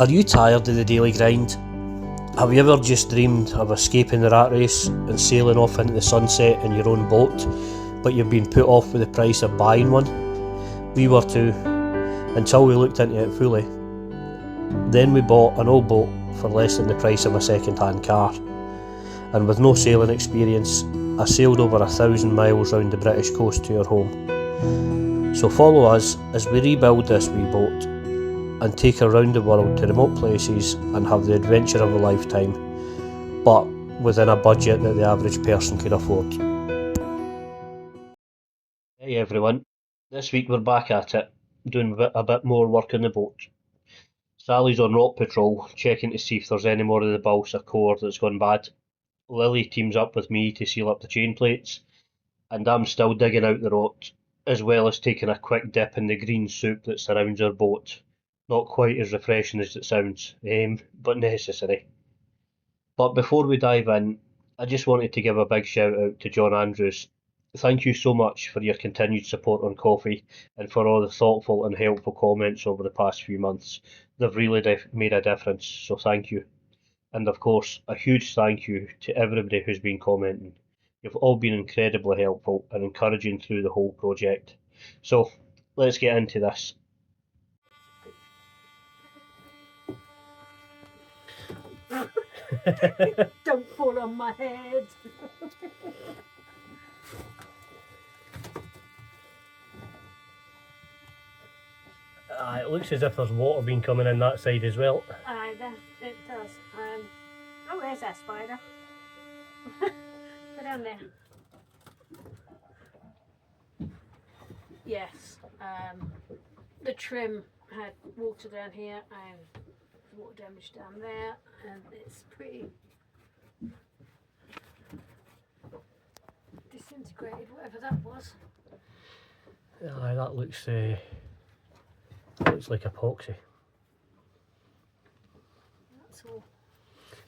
Are you tired of the daily grind? Have you ever just dreamed of escaping the rat race and sailing off into the sunset in your own boat, but you've been put off with the price of buying one? We were too, until we looked into it fully. Then we bought an old boat for less than the price of a second-hand car, and with no sailing experience, I sailed over 1,000 miles round the British coast to our home. So follow us as we rebuild this wee boat and take her round the world to remote places and have the adventure of a lifetime, but within a budget that the average person could afford. Hey everyone, this week we're back at it, doing a bit more work on the boat. Sally's on rock patrol, checking to see if there's any more of the balsa core that's gone bad. Lily teams up with me to seal up the chain plates, and I'm still digging out the rot, as well as taking a quick dip in the green soup that surrounds our boat. Not quite as refreshing as it sounds, but necessary. But before we dive in, I just wanted to give a big shout out to John Andrews. Thank you so much for your continued support on Coffee and for all the thoughtful and helpful comments over the past few months. They've really made a difference, so thank you. And of course, a huge thank you to everybody who's been commenting. You've all been incredibly helpful and encouraging through the whole project. So, let's get into this. Don't fall on my head. It looks as if there's water been coming in that side as well. Aye, it does. Oh, there's that spider. Go down there. Yes, the trim had water down here and water damage down there, and it's pretty disintegrated, whatever that was. Aye, that looks like epoxy. That's all.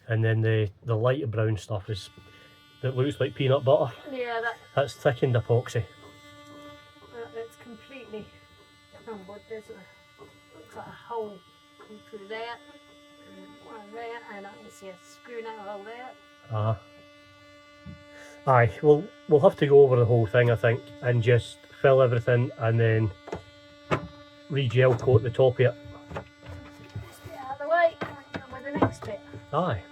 And then the lighter brown stuff that looks like peanut butter. Yeah, That's thickened epoxy. It's completely crumbled. There's looks like a hole come through there, and one there, and I can see a screw nut hole there. Aye, we'll have to go over the whole thing, I think, and just fill everything and then re-gel coat the top of it. This bit out of the way, and I can go with the next bit. Aye.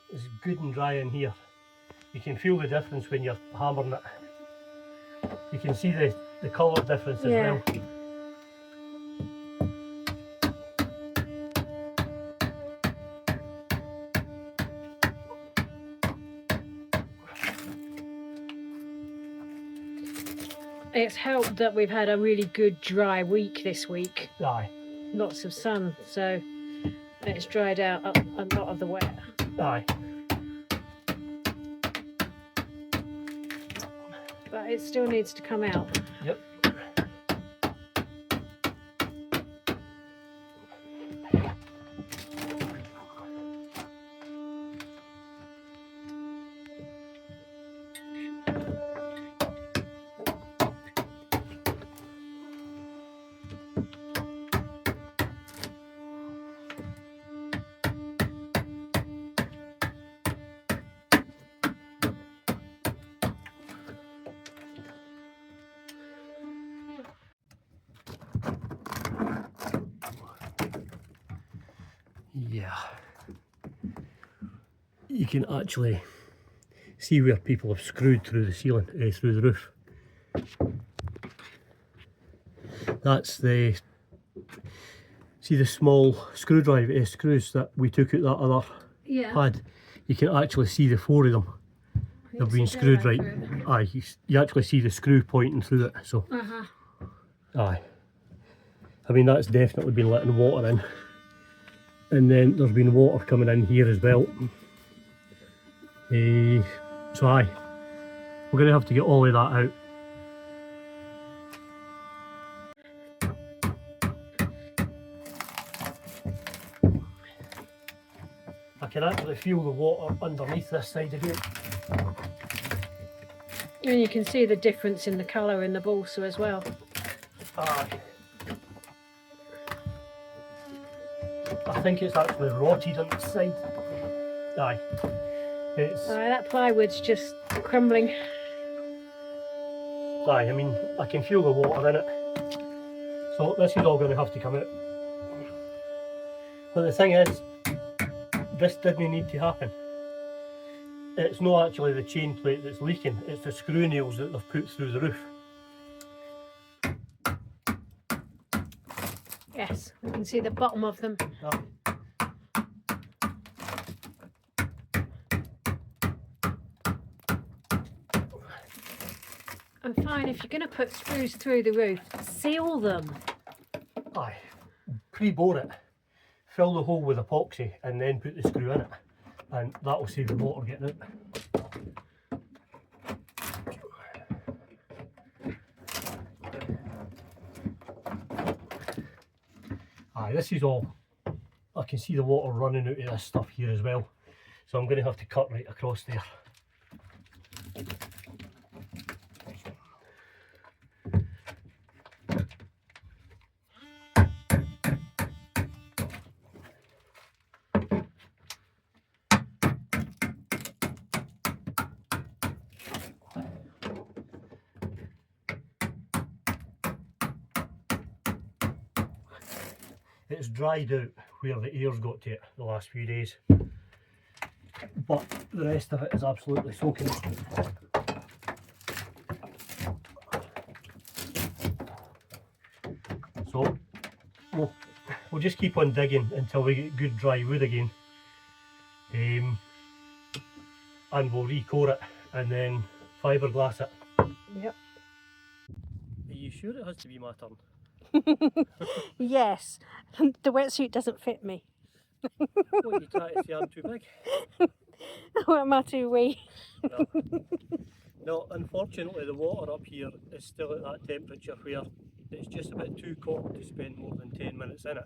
It's good and dry in here. You can feel the difference when you're hammering it. You can see the colour difference as well. It's helped that we've had a really good dry week this week. Aye. Lots of sun, so it's dried out a lot of the wet. Aye. But it still needs to come out. Yep. Yeah, you can actually see where people have screwed through the ceiling, through the roof. That's see the small screwdriver screws that we took out that other pad. You can actually see the four of them. They've been screwed right. Aye, you actually see the screw pointing through it. So, aye. I mean, that's definitely been letting water in. and then there's been water coming in here as well. So aye, we're going to have to get all of that out. I can actually feel the water underneath this side again. And you can see the difference in the colour in the balsa as well. Aye. I think it's actually rotted on this side. Aye. That plywood's just crumbling. Aye, I mean, I can feel the water in it. So this is all going to have to come out. But the thing is, this didn't need to happen. It's not actually the chain plate that's leaking, it's the screw nails that they've put through the roof. Yes, we can see the bottom of them. Aye. And fine, if you're going to put screws through the roof, seal them. Aye, pre-bore it, fill the hole with epoxy and then put the screw in it, and that will save the water getting out. Aye, this is all, I can see the water running out of this stuff here as well, so I'm going to have to cut right across there. It's dried out where the air's got to it the last few days, but the rest of it is absolutely soaking. So we'll just keep on digging until we get good dry wood again, and we'll recore it and then fiberglass it. Yep. Are you sure it has to be my turn? Yes, the wetsuit doesn't fit me. What, you try to say I'm too big? Or am I too wee? No, unfortunately the water up here is still at that temperature where it's just a bit too cold to spend more than 10 minutes in it,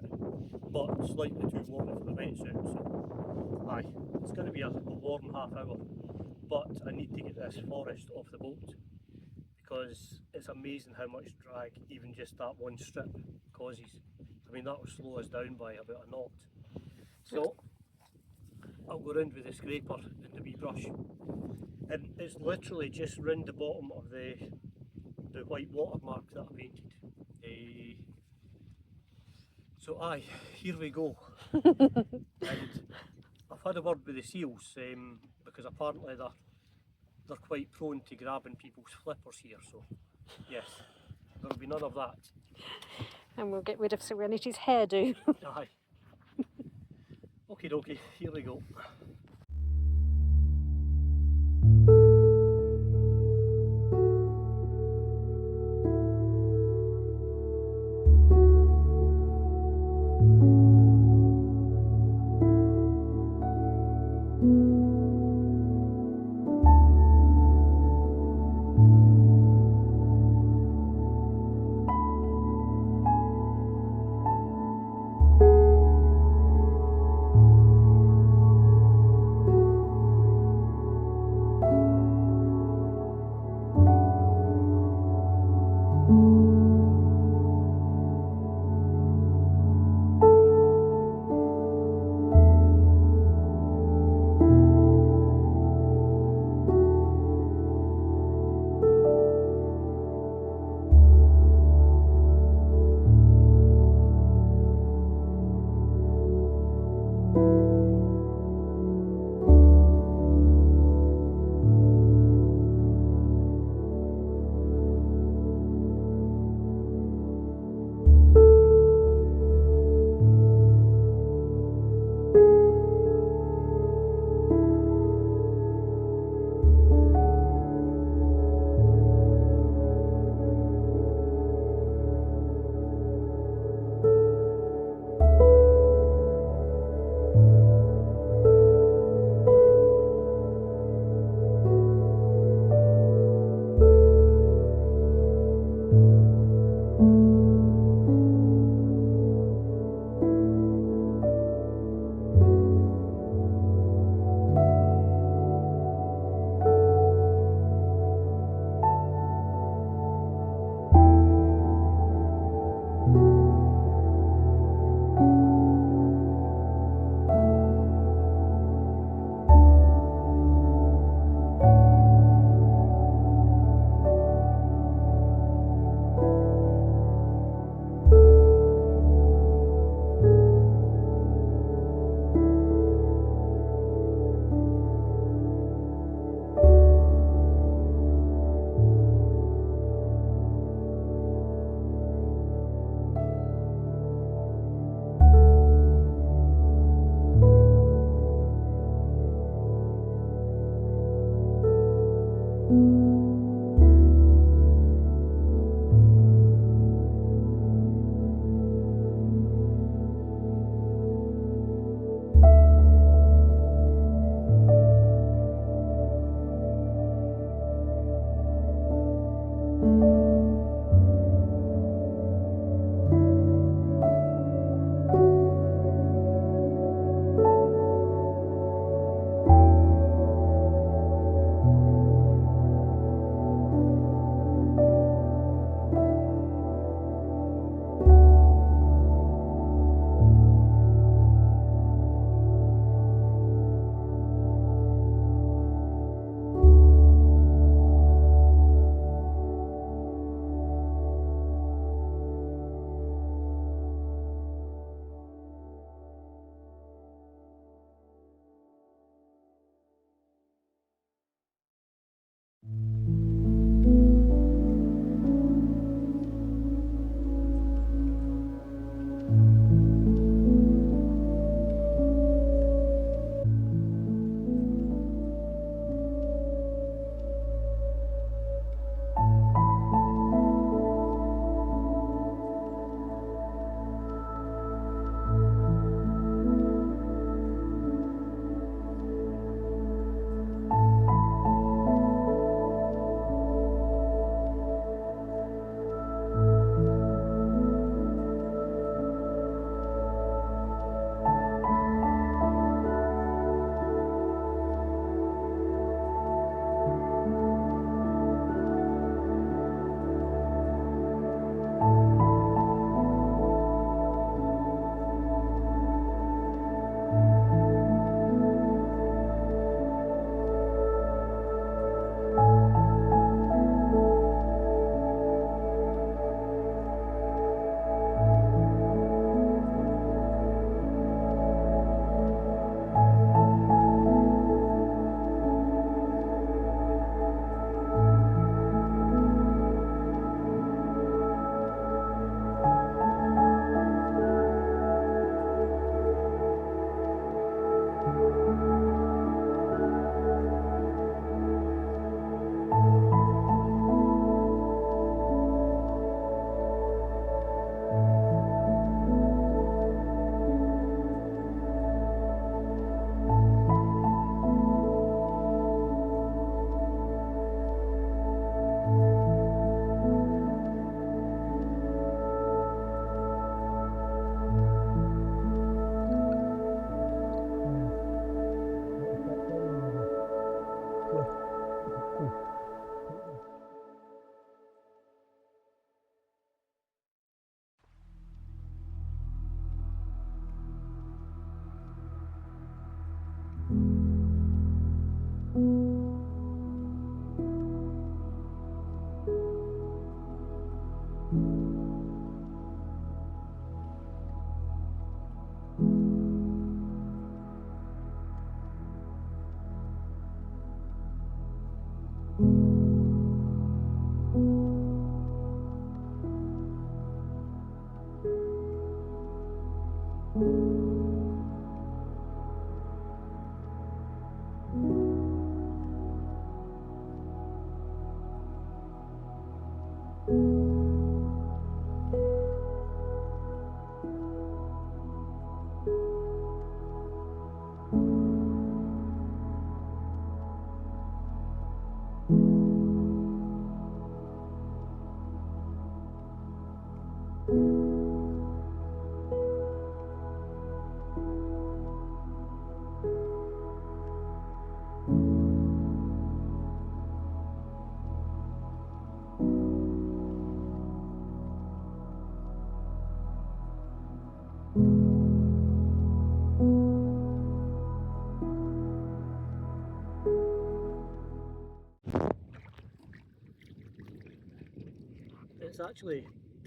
but slightly too warm for the wetsuit, so aye, it's going to be a warm half hour, but I need to get this forest off the boat because it's amazing how much drag even just that one strip causes. I mean, that will slow us down by about a knot. So I'll go round with the scraper and the wee brush, and it's literally just round the bottom of the white watermark that I painted. So aye, here we go. And I've had a word with the seals because apparently they're quite prone to grabbing people's flippers here, so yes, there'll be none of that. And we'll get rid of Serenity's hairdo. Aye. Okie dokie, here we go.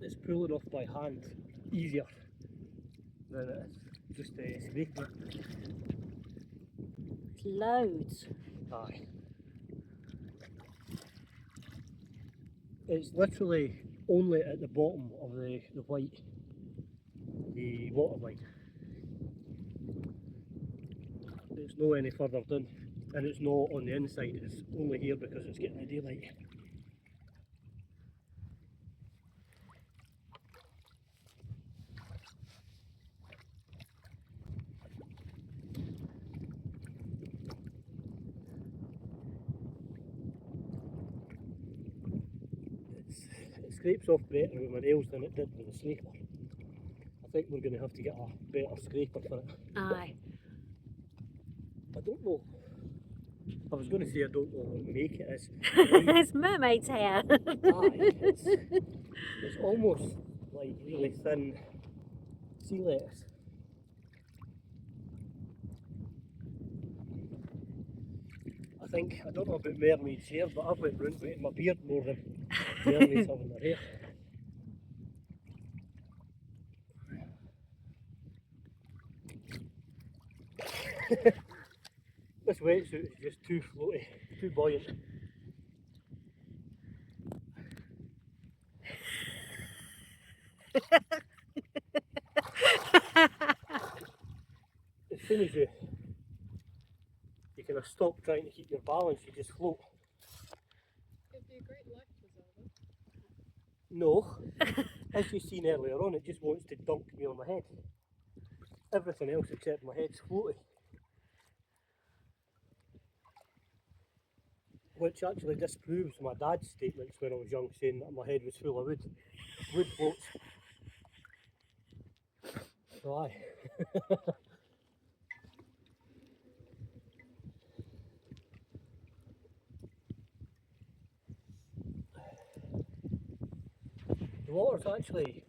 It's pulling off by hand easier than it is just scraping it. It's loads. Aye. It's literally only at the bottom of the water line. It's no any further down, and it's not on the inside, it's only here because it's getting the daylight. It scrapes off better with my nails than it did with the scraper. I think we're going to have to get a better scraper for it. Aye. I don't know. I was going to say I don't know what make it is. It's mermaid's hair. Aye, it's almost like really thin sea lettuce. I don't know about mermaids' hair, but I've went round with my beard more than mermaids having their hair. This wetsuit is just too floaty, too buoyant. As soon as you kind of stop trying to keep your balance, you just float. It'd be a great life preserver. No, as you've seen earlier on, it just wants to dunk me on my head. Everything else except my head's floaty. Which actually disproves my dad's statements when I was young, saying that my head was full of wood. Wood floats. So aye. The water's actually,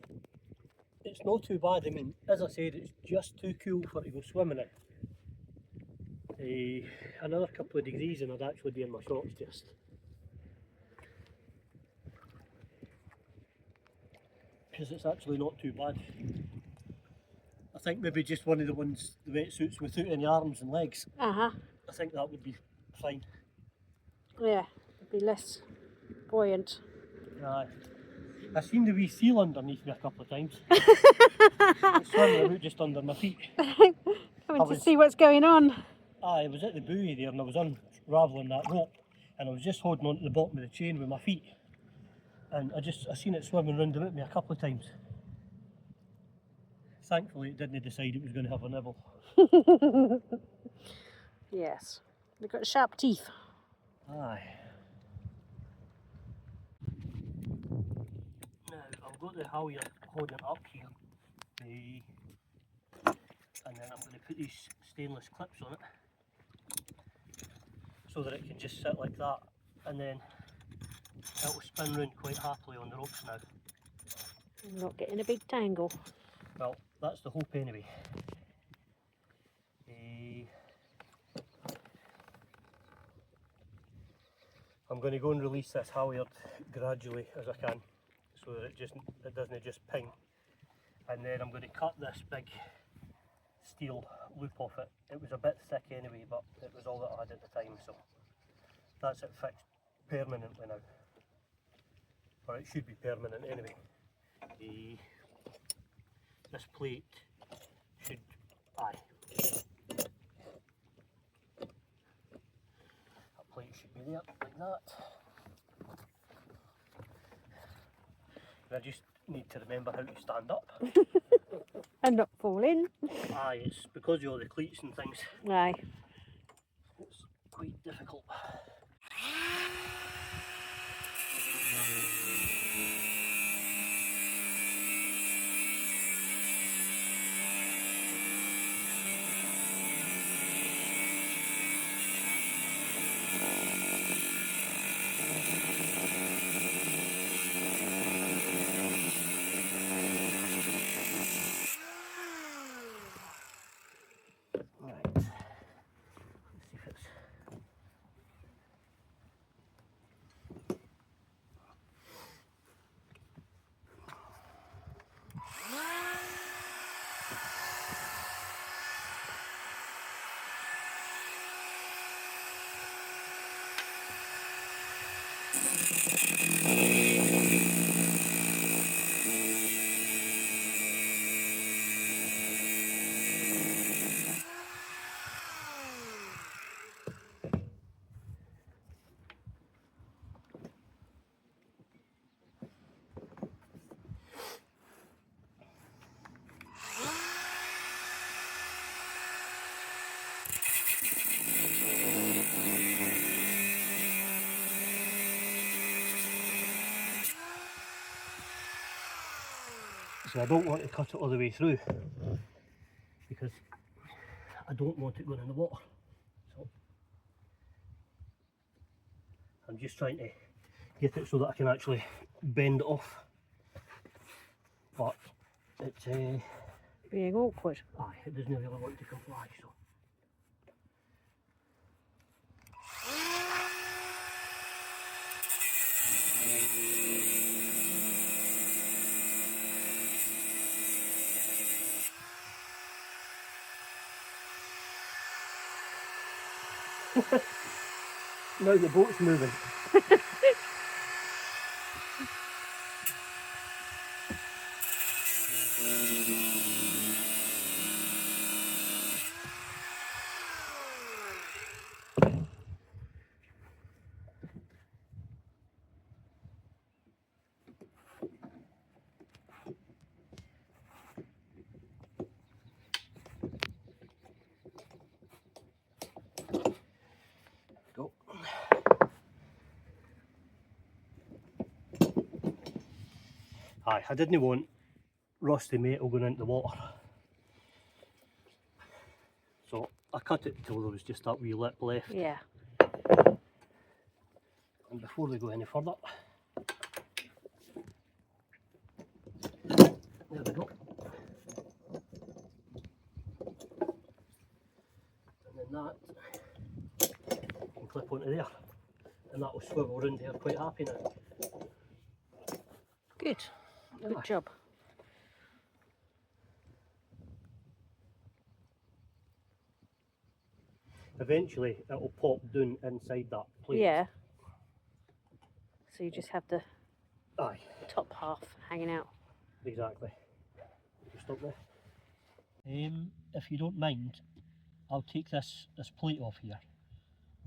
it's not too bad. I mean, as I said, it's just too cool for it to go swimming in. Another couple of degrees and I'd actually be in my shorts just. Because it's actually not too bad. I think maybe just one of the wetsuits without any arms and legs. Uh-huh. I think that would be fine. Yeah, it'd be less buoyant. Aye. I seen the wee seal underneath me a couple of times. It's swimming about just under my feet. Coming to see what's going on. I was at the buoy there and I was unravelling that rope and I was just holding on to the bottom of the chain with my feet. And I seen it swimming round about me a couple of times. Thankfully it didn't decide it was going to have a nibble. Yes, they've got sharp teeth. Aye. Now I've got the halyard holding it up here. And then I'm going to put these stainless clips on it so that it can just sit like that, and then it will spin round quite happily on the ropes now. I'm not getting a big tangle. Well, that's the hope anyway. I'm going to go and release this halyard gradually as I can so that it doesn't just ping, and then I'm going to cut this big steel loop off it. It was a bit thick anyway, but it was all that I had at the time, so that's it fixed it should be permanent anyway. This plate should, that plate should be there like that. I just need to remember how to stand up. And not fall in. Aye, it's because of all the cleats and things. Aye. It's quite difficult. Alright, let's see if it's... So I don't want to cut it all the way through because I don't want it going in the water. So I'm just trying to get it so that I can actually bend it off. But it's Being awkward. aye, it doesn't really want to comply, so. Now the boat's moving. Go. Aye, I didn't want rusty metal going into the water. So I cut it till there was just that wee lip left. Yeah. And before they go any further, there we go. And then that can clip onto there. And that will swivel round there quite happy now. Good. Good Aye. job. Eventually it'll pop down inside that plate. Yeah. So you just have the Aye, top half hanging out. exactly. Just up there. If you don't mind, I'll take this plate off here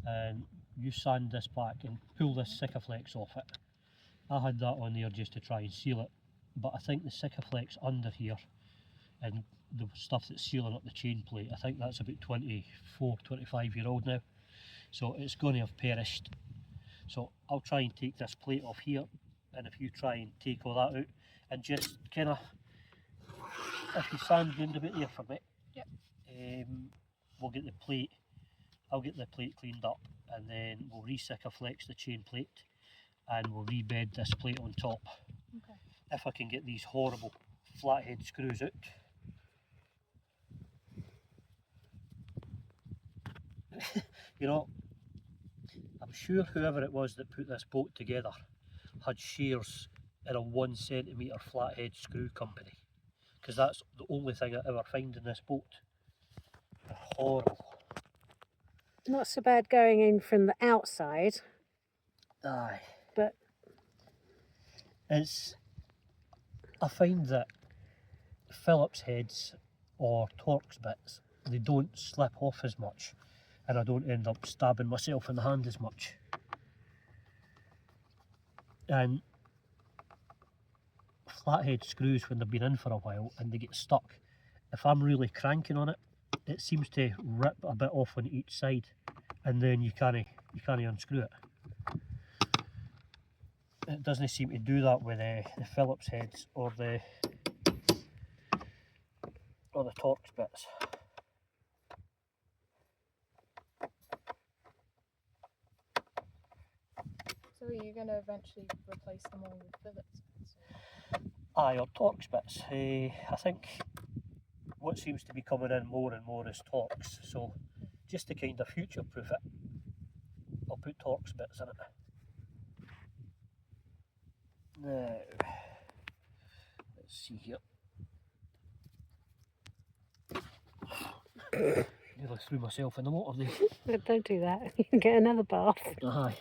and you sand this back and pull this Sikaflex off it. I had that on there just to try and seal it, but I think the Sikaflex under here and the stuff that's sealing up the chain plate, I think that's about 24, 25-year-old now, so it's going to have perished. So I'll try and take this plate off here, and if you try and take all that out and just kind of, if you sand round a bit there for me, we'll get the plate, I'll get the plate cleaned up and then we'll re-Sikaflex the chain plate and we'll rebed this plate on top. Okay. If I can get these horrible flathead screws out. You know, I'm sure whoever it was that put this boat together had shares in a 1 centimetre flathead screw company, because that's the only thing I ever find in this boat. They're horrible. Not so bad going in from the outside, Aye. but I find that Phillips heads or Torx bits, they don't slip off as much, and I don't end up stabbing myself in the hand as much. And flathead screws, when they've been in for a while and they get stuck, if I'm really cranking on it, it seems to rip a bit off on each side, and then you can't unscrew it. It doesn't seem to do that with the Phillips heads or the Torx bits. So are you going to eventually replace them all with Phillips bits? Aye, or Torx bits. I think what seems to be coming in more and more is Torx, so just to kind of future-proof it, I'll put Torx bits in it. Now, let's see here. Nearly threw myself in the water there. Don't do that. You can get another bath. Aye.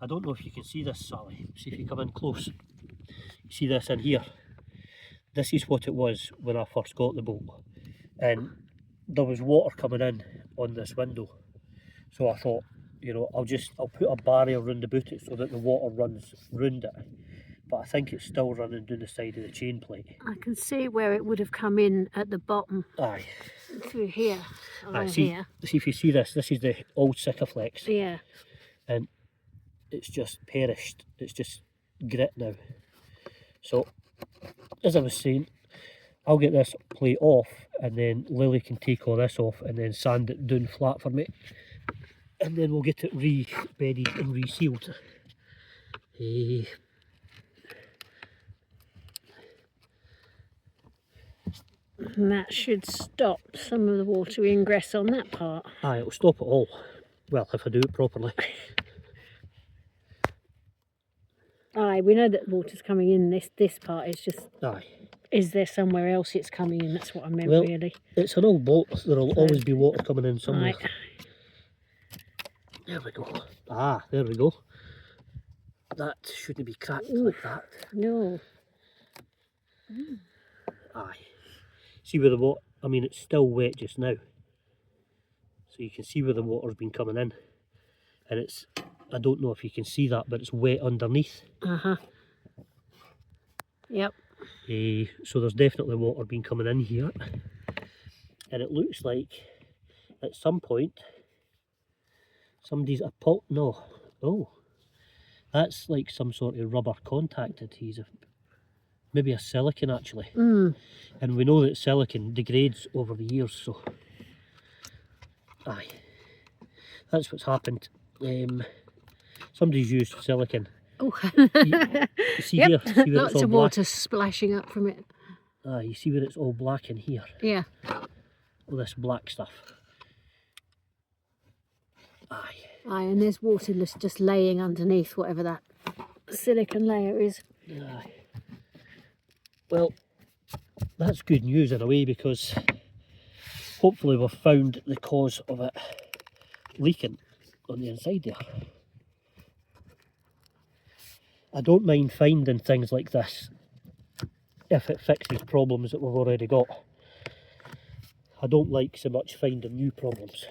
I don't know if you can see this, Sally. See if you come in close. You see this in here? This is what it was when I first got the boat. And there was water coming in on this window. So I thought, you know, I'll put a barrier round about it so that the water runs round it. But I think it's still running down the side of the chain plate. I can see where it would have come in at the bottom. Aye. Through here. Along see, here. See if you see this. This is the old Sikaflex. Yeah. And it's just perished. It's just grit now. So, as I was saying, I'll get this plate off, and then Lily can take all this off and then sand it down flat for me, and then we'll get it re-bedded and resealed. And that should stop some of the water ingress on that part. Aye, it'll stop it all. Well, if I do it properly. Aye, we know that water's coming in this part. It's just, Aye. Is there somewhere else it's coming in? That's what I meant, Well, really. It's an old boat. There'll always be water coming in somewhere. Aye. There we go. Ah, there we go. That shouldn't be cracked like that. No. Aye. See where the water, I mean, it's still wet just now. So you can see where the water's been coming in. And it's, I don't know if you can see that, but it's wet underneath. Uh-huh. Yep. So there's definitely water been coming in here. And it looks like at some point somebody's no. Oh. That's like some sort of rubber contact adhesive. Maybe a silicone actually. And we know that silicone degrades over the years, so aye. That's what's happened. Somebody's used silicone. Oh. You see here, see where Lots it's all of black? water splashing up from it. You see where it's all black in here? Yeah. All this black stuff. Aye. Aye, and there's water just laying underneath whatever that silicone layer is. Aye. Well, that's good news in a way, because hopefully we've found the cause of it leaking on the inside there. I don't mind finding things like this if it fixes problems that we've already got. I don't like so much finding new problems.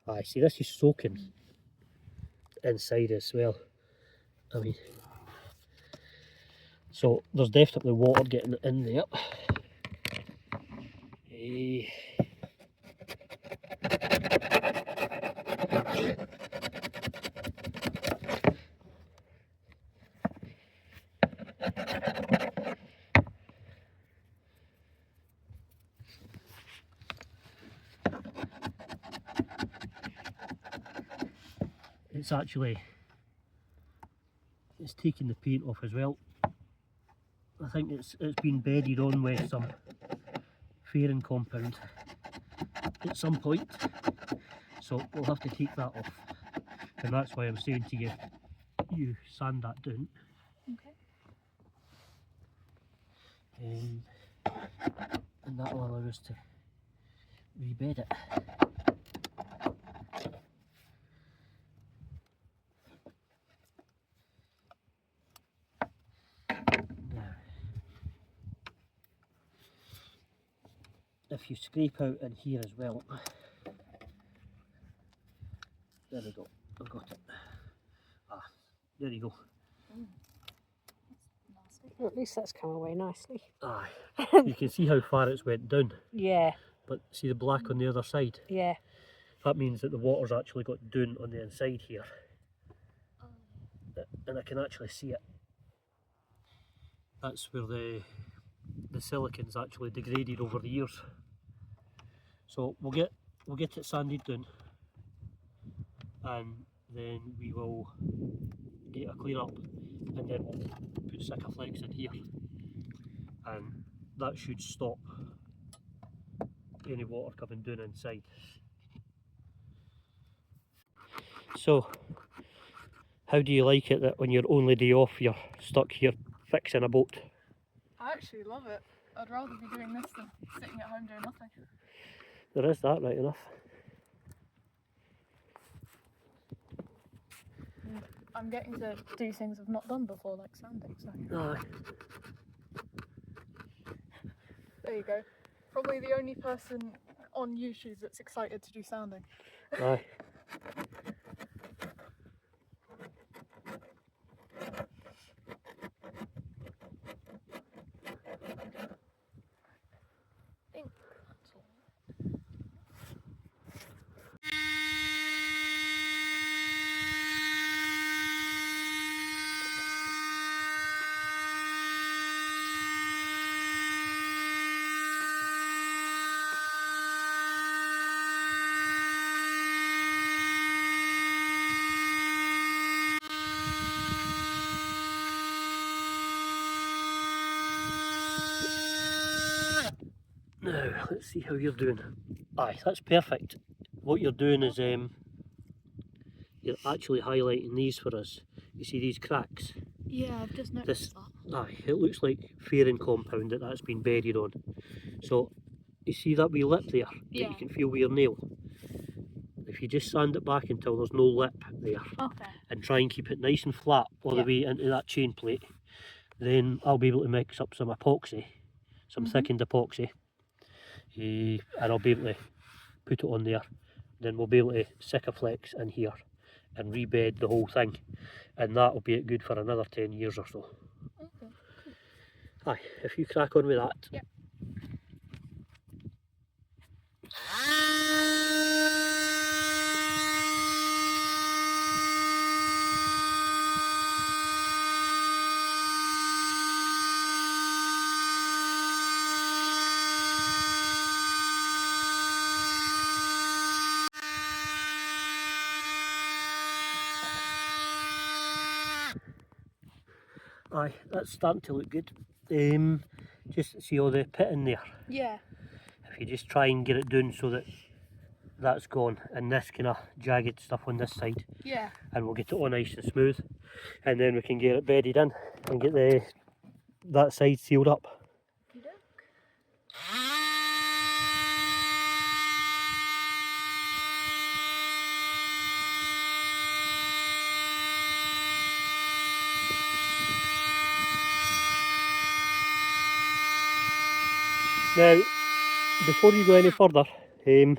Aye, see, this is soaking inside as well. I mean, so there's definitely water getting in there. It's actually, it's taking the paint off as well. I think it's been bedded on with some fairing compound at some point, so we'll have to take that off, and that's why I'm saying to you, you sand that down. Okay. And that will allow us to rebed it. if you scrape out in here as well, there we go, I've got it. Ah, there you go. Nasty. Well, at least that's come away nicely. Aye, you can see how far it's went down, Yeah, but see the black on the other side? yeah. That means that the water's actually got down on the inside here, and I can actually see it. That's where the silicon's actually degraded over the years. So we'll get it sanded down, and then we will get a clean up, and then we'll put Sikaflex in here, and that should stop any water coming down inside. So, how do you like it that when your only day off you're stuck here fixing a boat? I actually love it. I'd rather be doing this than sitting at home doing nothing. There is that, right enough. I'm getting to do things I've not done before, like sanding, so Aye. there you go. Probably the only person on YouTube that's excited to do sanding. Aye. I think that's all. Now, let's see how you're doing. Aye, that's perfect. What you're doing is you're actually highlighting these for us. You see these cracks? Yeah, I've just noticed that. Aye, it looks like fairing compound that's been buried on. So, you see that wee lip there that Yeah. you can feel with your nail? If you just sand it back until there's no lip there, Okay. and try and keep it nice and flat all the way into that chain plate, then I'll be able to mix up some epoxy, some thickened epoxy, and I'll be able to put it on there. Then we'll be able to Sikaflex in here and rebed the whole thing, and that'll be it good for another 10 years or so. Okay. Aye, if you crack on with that. Yep. Aye, that's starting to look good. Just see all the pit in there. Yeah. If you just try and get it down so that that's gone, and this kind of jagged stuff on this side, Yeah. and we'll get it all nice and smooth, and then we can get it bedded in and get that side sealed up. Now, before you go any further, there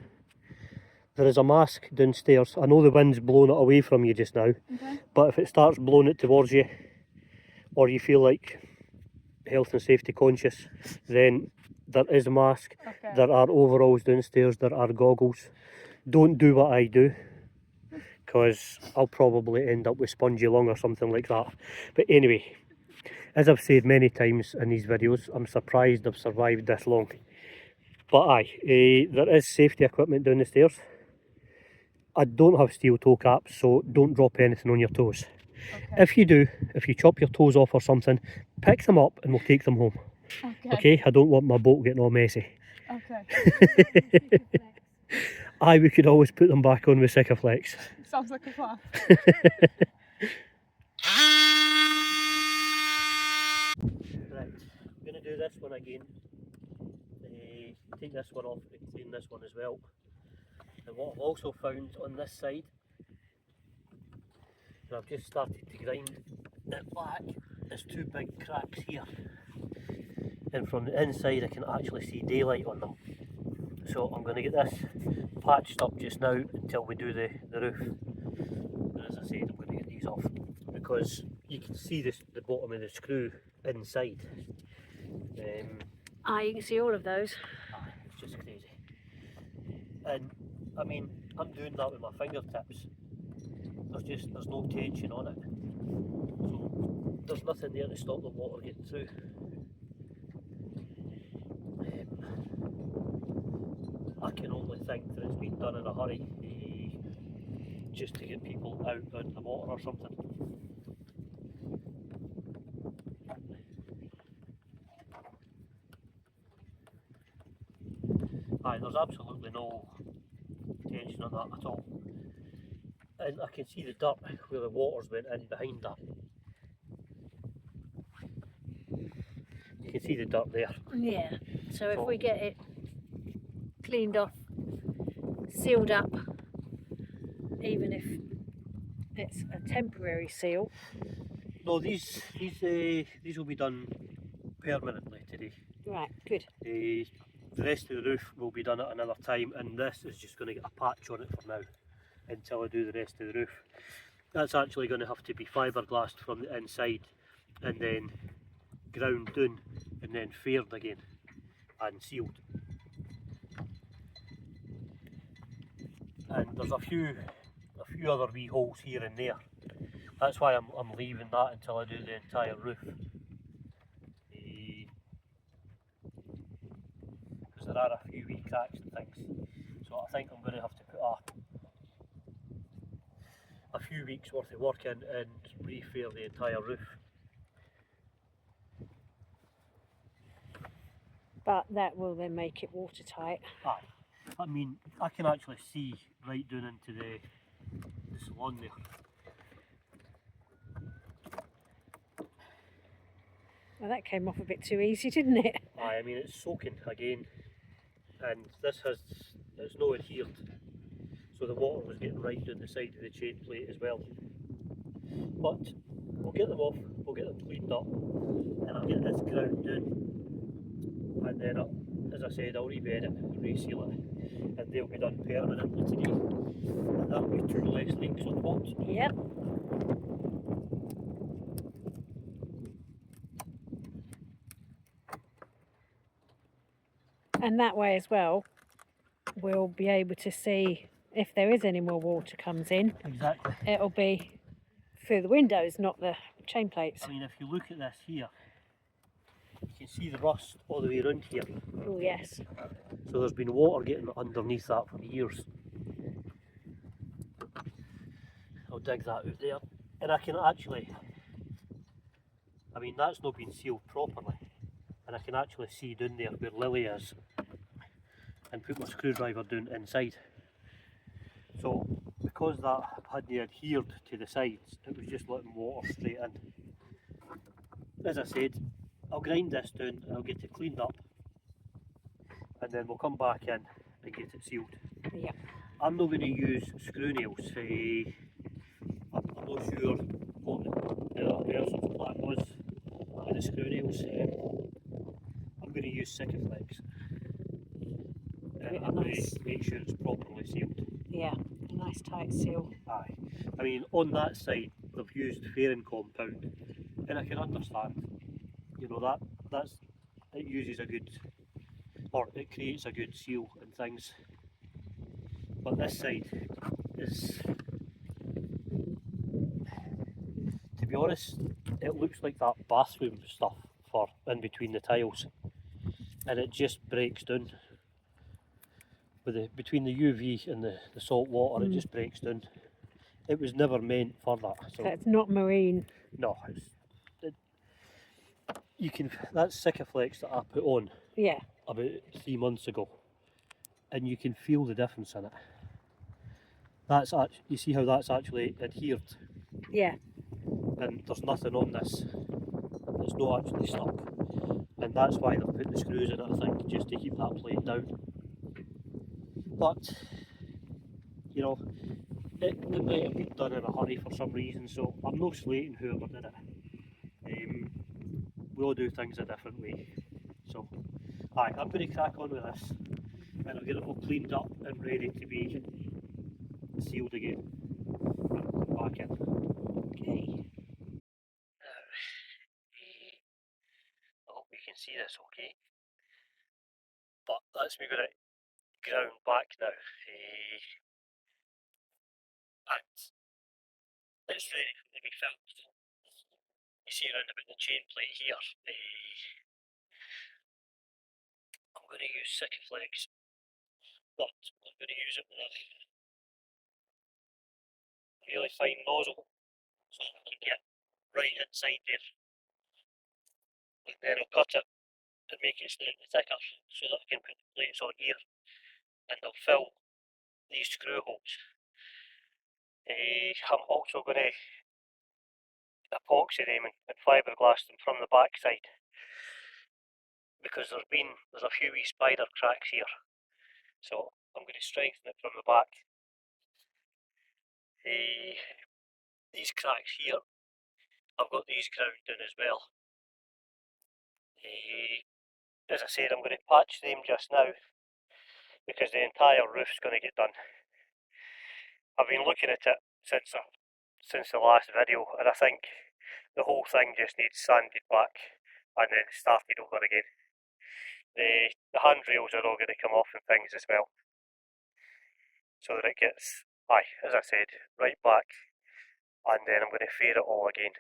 is a mask downstairs. I know the wind's blowing it away from you just now, but if it starts blowing it towards you, or you feel like health and safety conscious, then there is a mask. Okay. There are overalls downstairs, there are goggles. Don't do what I do, because I'll probably end up with spongy lung or something like that. But anyway, as I've said many times in these videos, I'm surprised I've survived this long. But aye, there is safety equipment down the stairs. I don't have steel toe caps, so don't drop anything on your toes. Okay. If you do, if you chop your toes off or something, pick them up and we'll take them home. Okay. Okay? I don't want my boat getting all messy. Okay. Aye, we could always put them back on with Sikaflex. Sounds like a plan. Right, I'm going to do this one again. Take this one off and clean this one as well. And what I've also found on this side, and I've just started to grind it back, there's two big cracks here. And from the inside I can actually see daylight on them. So I'm going to get this patched up just now until we do the roof. And as I said, I'm going to get these off because you can see the bottom of the screw inside. You can see all of those. It's just crazy. And I mean, I'm doing that with my fingertips. There's no tension on it. So there's nothing there to stop the water getting through. I can only think that it's been done in a hurry just to get people out on the water or something. There's absolutely no tension on that at all. And I can see the dirt where the water's went in behind that. You can see the dirt there. Yeah, so if we get it cleaned off, sealed up, even if it's a temporary seal. No, these will be done permanently today. Right, good. The rest of the roof will be done at another time, and this is just going to get a patch on it for now until I do the rest of the roof. That's actually going to have to be fiberglassed from the inside and then ground down and then faired again and sealed. And there's a few other wee holes here and there. That's why I'm leaving that until I do the entire roof. Because there are a few wee cracks and things. So I think I'm going to have to put a few weeks worth of work in and refair the entire roof. But that will then make it watertight. Aye. I mean, I can actually see right down into the salon there. Well, that came off a bit too easy, didn't it? Aye, I mean it's soaking again, and it's not adhered, so the water was getting right down the side of the chain plate as well. But we'll get them off, we'll get them cleaned up, and I'll get this ground down, and then as I said, I'll rebed it, reseal it, and they'll be done permanently today. And that'll be 2 less leaks on the boat. Yep. And that way as well, we'll be able to see if there is any more water comes in. Exactly. It'll be through the windows, not the chain plates. I mean, if you look at this here, you can see the rust all the way around here. Oh yes. So there's been water getting underneath that for years. I'll dig that out there. And I can actually, I mean that's not been sealed properly. And I can actually see down there where Lily is and put my screwdriver down inside. So because that hadn't adhered to the sides, it was just letting water straight in. As I said, I'll grind this down and I'll get it cleaned up, and then we'll come back in and get it sealed. Yeah. I'm not going to use screw nails. I'm not sure what the other person's plan was with the screw nails. I'm going to use Sikaflex, and I'm going to make sure it's properly sealed. Yeah, a nice tight seal. Aye. I mean, on that side they've used fairing compound, and I can understand. You know it uses a good, or it creates a good seal and things. But this side is, to be honest, it looks like that bathroom stuff for in between the tiles, and it just breaks down. Between the UV and the salt water, it just breaks down. It was never meant for that. So it's not marine. No, that's Sikaflex that I put on. Yeah. About 3 months ago, and you can feel the difference in it. You see how that's actually adhered. Yeah. And there's nothing on this. It's not actually stuck, and that's why they've put the screws in it. I think just to keep that plate down. But you know, it might have been done in a hurry for some reason, so I'm not slating whoever did it. We all do things a different way. So, I'm going to crack on with this, and I'll get it all cleaned up and ready to be sealed again. I'll come back in. Okay. Now, I hope you can see this okay. But that's me going to ground back now. And it's ready to be filmed. You see around about the chain plate here. I'm going to use Sikaflex, but I'm going to use it with a really fine nozzle so I can get right inside there. And then I'll cut it and make it slightly thicker so that I can put the plates on here. And I'll fill these screw holes. I'm also going to epoxy them and fiberglass them from the backside because there's a few wee spider cracks here, so I'm going to strengthen it from the back. These cracks here, I've got these ground in as well. As I said, I'm going to patch them just now because the entire roof's going to get done. I've been looking at it since the last video, and I think the whole thing just needs sanded back and then started over again. The handrails are all going to come off and things as well, so that it gets, as I said, right back, and then I'm going to fare it all again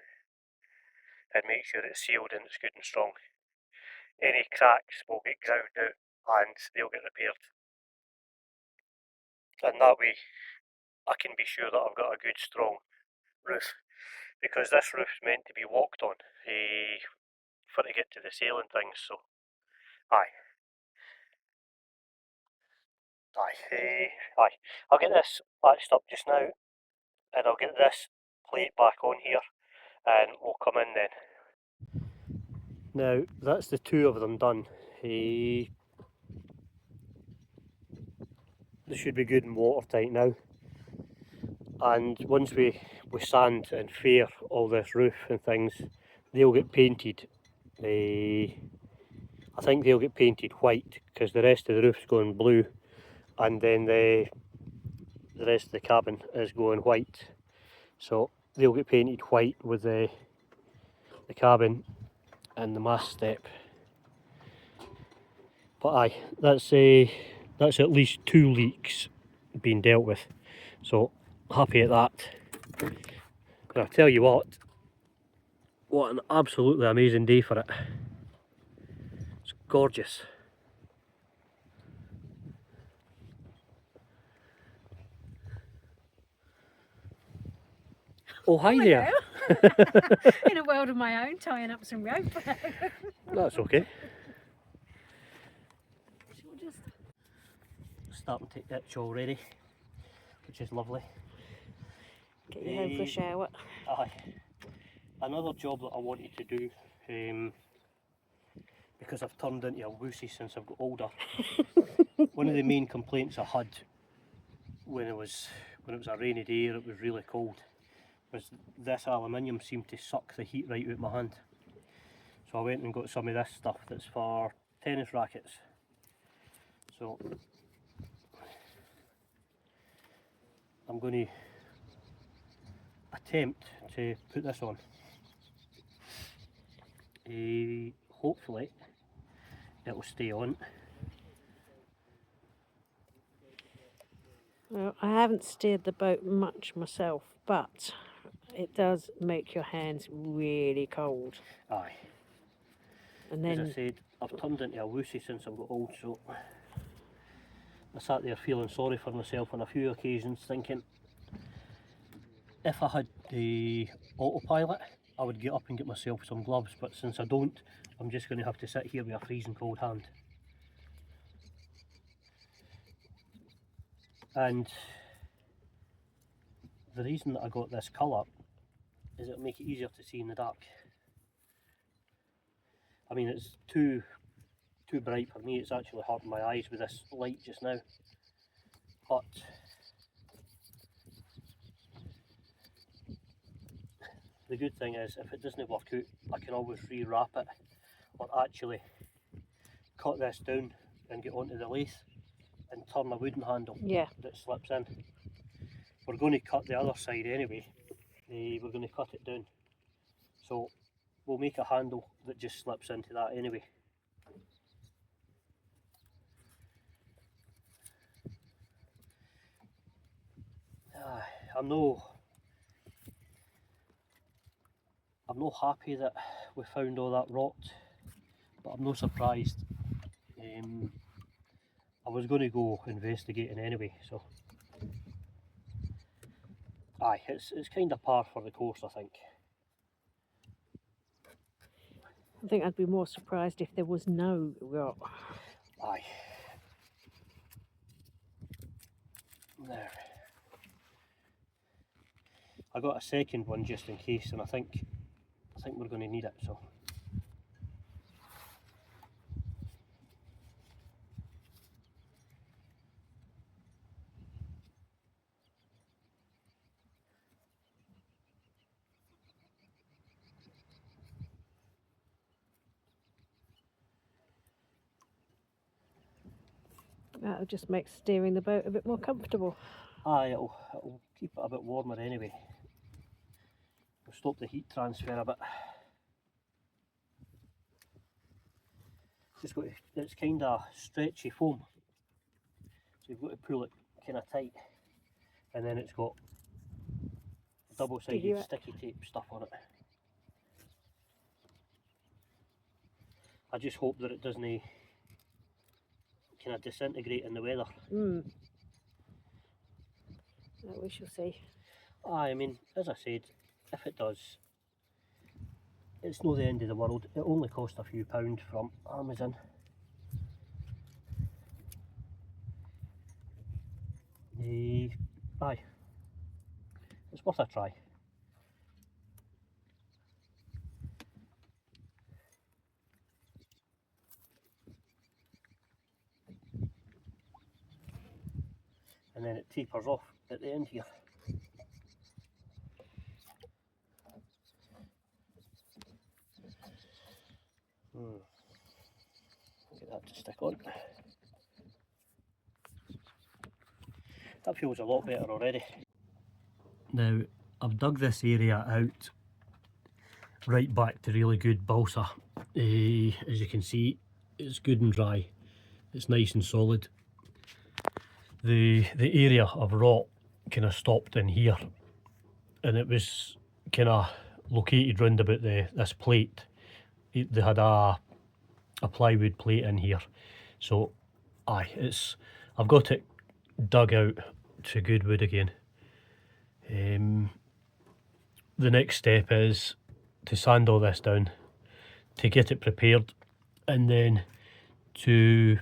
and make sure it's sealed and it's good and strong. Any cracks will get ground out and they'll get repaired, and that way I can be sure that I've got a good strong roof, because this roof's meant to be walked on for to get to the sail and things. So I'll get this patched up just now, and I'll get this plate back on here, and we'll come in then. Now that's the two of them done. They should be good and watertight now. And once we sand and fare all this roof and things, they'll get painted. I think they'll get painted white because the rest of the roof's going blue, and then the rest of the cabin is going white. So they'll get painted white with the cabin and the mast step. But that's at least 2 leaks being dealt with. So happy at that. And I'll tell you what an absolutely amazing day for it. It's gorgeous. Oh, hi there. In a world of my own, tying up some rope. That's okay. She'll just... Starting to itch already, which is lovely. Get you home for a shower. Aye. Another job that I wanted to do, because I've turned into a wussy since I've got older. One of the main complaints I had when it was a rainy day or it was really cold was this aluminium seemed to suck the heat right out of my hand. So I went and got some of this stuff that's for tennis rackets. So I'm going to attempt to put this on. Hopefully it will stay on. Well, I haven't steered the boat much myself, but it does make your hands really cold. Aye. And then, as I said, I've turned into a wussy since I've got old, so I sat there feeling sorry for myself on a few occasions, thinking if I had the autopilot I would get up and get myself some gloves, but since I don't, I'm just going to have to sit here with a freezing cold hand. And the reason that I got this colour is it'll make it easier to see in the dark. I mean, it's too bright for me, it's actually hurting my eyes with this light just now. But the good thing is, if it doesn't work out, I can always rewrap it, or actually cut this down and get onto the lathe and turn a wooden handle Yeah. that slips in. We're going to cut the other side anyway. We're going to cut it down. So we'll make a handle that just slips into that anyway. I'm no happy that we found all that rot, but I'm no surprised. I was going to go investigating anyway, so aye, it's kind of par for the course, I think. I think I'd be more surprised if there was no rot. Aye. There. I got a second one just in case, and I think we're going to need it. So. That'll just make steering the boat a bit more comfortable. Aye, it'll keep it a bit warmer anyway. We'll stop the heat transfer a bit. It's kind of stretchy foam, so you've got to pull it kind of tight, and then it's got double-sided sticky tape stuff on it. I just hope that it doesn't kind of disintegrate in the weather. We shall see. Aye, I mean, as I said, if it does, it's not the end of the world. It only cost a few pounds from Amazon. Aye, it's worth a try. And then it tapers off at the end here. Get that to stick on. That feels a lot better already. Now, I've dug this area out right back to really good balsa. As you can see, it's good and dry. It's nice and solid. The area of rot kind of stopped in here, and it was kind of located round about this plate. They had a plywood plate in here, so aye, I've got it dug out to good wood again. The next step is to sand all this down, to get it prepared, and then to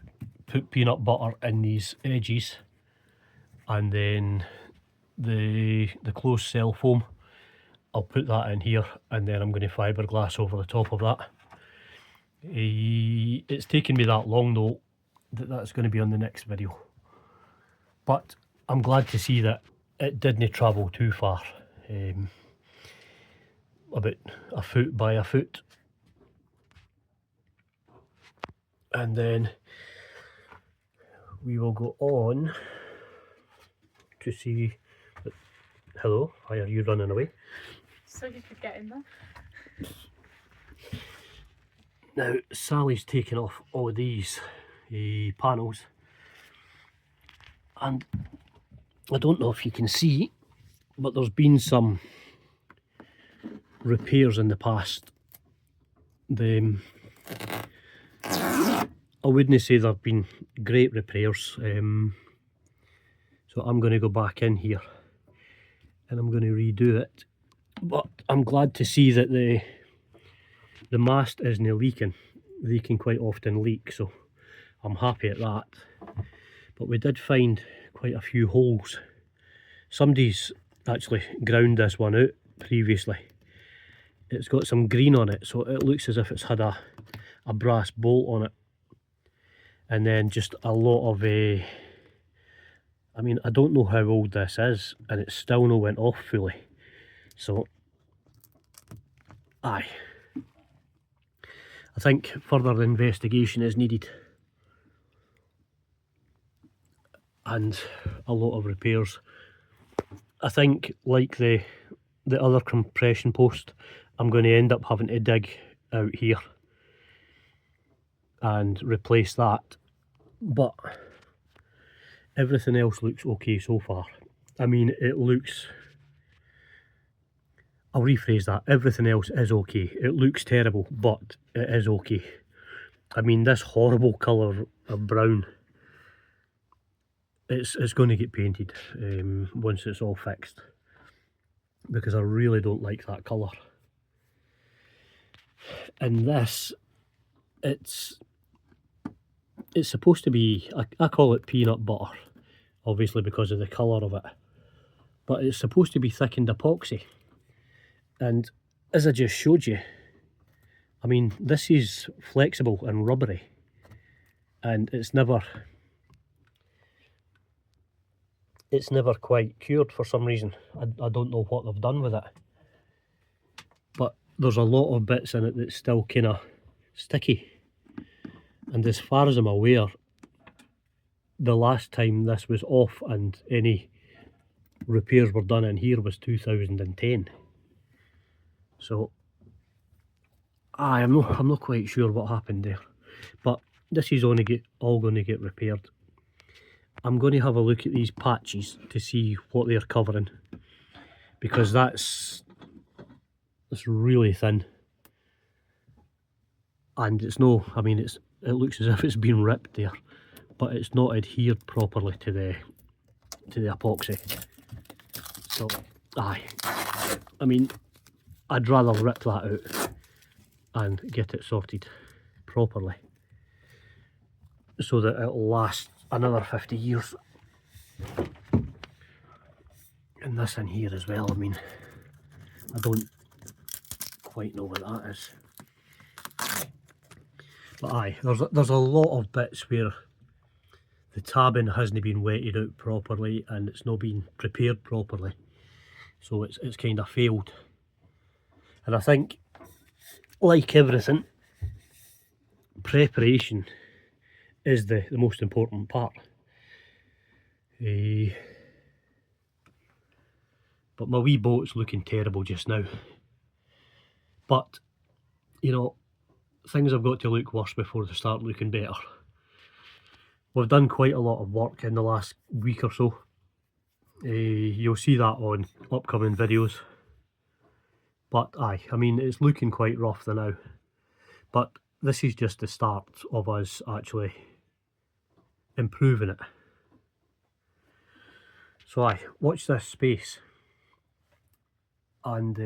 put peanut butter in these edges, and then the closed cell foam, I'll put that in here, and then I'm going to fiberglass over the top of that. It's taken me that long though, that's going to be on the next video, but I'm glad to see that it didn't travel too far. About a foot by a foot, and then we will go on to see. Hello, why are you running away? So you could get in there. Now Sally's taken off all these panels, and I don't know if you can see, but there's been some repairs in the past. I wouldn't say there have been great repairs, so I'm going to go back in here and I'm going to redo it. But I'm glad to see that the mast isn't leaking. They can quite often leak, so I'm happy at that. But we did find quite a few holes. Somebody's actually ground this one out previously. It's got some green on it, so it looks as if it's had a brass bolt on it, and then just a lot of I mean, I don't know how old this is, and it still no went off fully, so aye, I think further investigation is needed. and a lot of repairs. I think, like the other compression post, I'm going to end up having to dig out here and replace that, but everything else looks okay so far. I mean, I'll rephrase that, everything else is okay. It looks terrible, but it is okay. I mean, this horrible colour of brown, it's going to get painted once it's all fixed, because I really don't like that colour. And this, it's supposed to be, I call it peanut butter, obviously because of the colour of it, but it's supposed to be thickened epoxy. And as I just showed you, I mean, this is flexible and rubbery, and it's never quite cured for some reason. I don't know what they've done with it, but there's a lot of bits in it that's still kind of sticky. And as far as I'm aware, the last time this was off and any repairs were done in here was 2010. So I'm not quite sure what happened there, but this is all going to get repaired. I'm going to have a look at these patches to see what they're covering, because it's really thin, and it's no, I mean, it looks as if it's been ripped there, but it's not adhered properly to the epoxy. So I mean, I'd rather rip that out and get it sorted properly so that it'll last another 50 years. And this in here as well, I mean, I don't quite know what that is. But aye, there's a lot of bits where the tabbing hasn't been wetted out properly and it's not been prepared properly, so it's kind of failed. And I think, like everything, preparation is the most important part. But my wee boat's looking terrible just now. But, you know, things have got to look worse before they start looking better. We've done quite a lot of work in the last week or so. You'll see that on upcoming videos. But aye, I mean, it's looking quite rough now. But this is just the start of us actually improving it. So aye, watch this space, and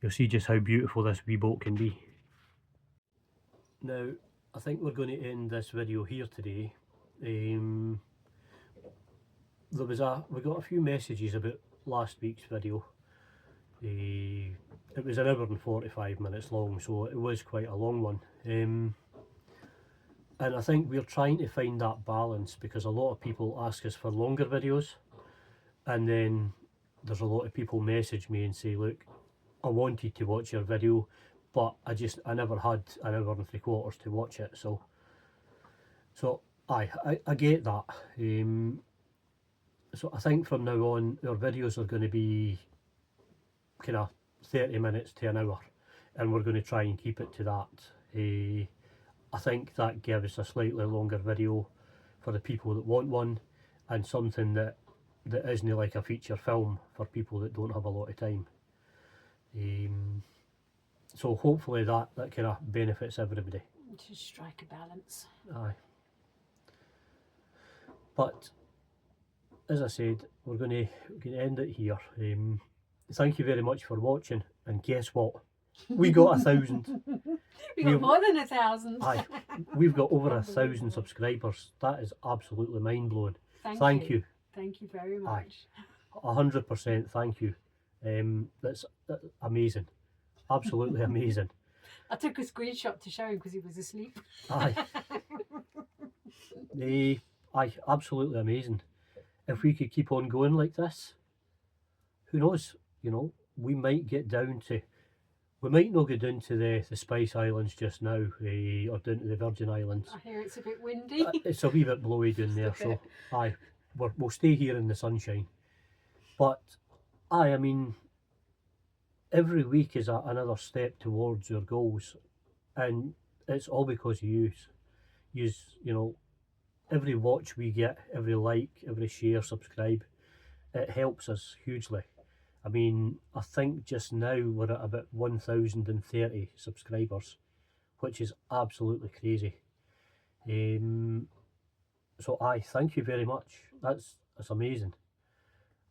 you'll see just how beautiful this wee boat can be. Now, I think we're going to end this video here today. We got a few messages about last week's video. It was an hour and 45 minutes long, so it was quite a long one. And I think we're trying to find that balance, because a lot of people ask us for longer videos, and then there's a lot of people message me and say, look, I wanted to watch your video, but I never had an hour and 3/4 to watch it. So I get that. So I think from now on our videos are going to be kind of 30 minutes to an hour, and we're going to try and keep it to that. I think that gives a slightly longer video for the people that want one, and something that isn't like a feature film for people that don't have a lot of time. So hopefully that kind of benefits everybody. To strike a balance. Aye. But as I said, we're going to end it here. Thank you very much for watching, and guess what? We got 1,000. We got more than 1,000. Aye, we've got over 1,000 subscribers. That is absolutely mind blowing. Thank you. Thank you very much. 100% thank you. That's amazing. Absolutely amazing. I took a screenshot to show him because he was asleep. Aye. Aye, absolutely amazing. If we could keep on going like this, who knows, you know, we might get down to We might not go down to the Spice Islands just now, or down to the Virgin Islands. I hear it's a bit windy. It's a wee bit blowy down there, so aye, we'll stay here in the sunshine. But aye, I mean, every week is another step towards your goals, and it's all because of yous. You know, every watch we get, every like, every share, subscribe, it helps us hugely. I mean, I think just now we're at about 1,030 subscribers, which is absolutely crazy. So aye, thank you very much. That's amazing.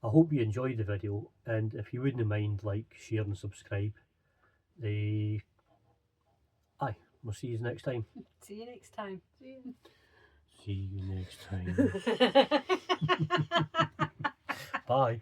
I hope you enjoyed the video, and if you wouldn't mind, like, share and subscribe. Aye, we'll see you next time. See you next time. See you next time. Bye.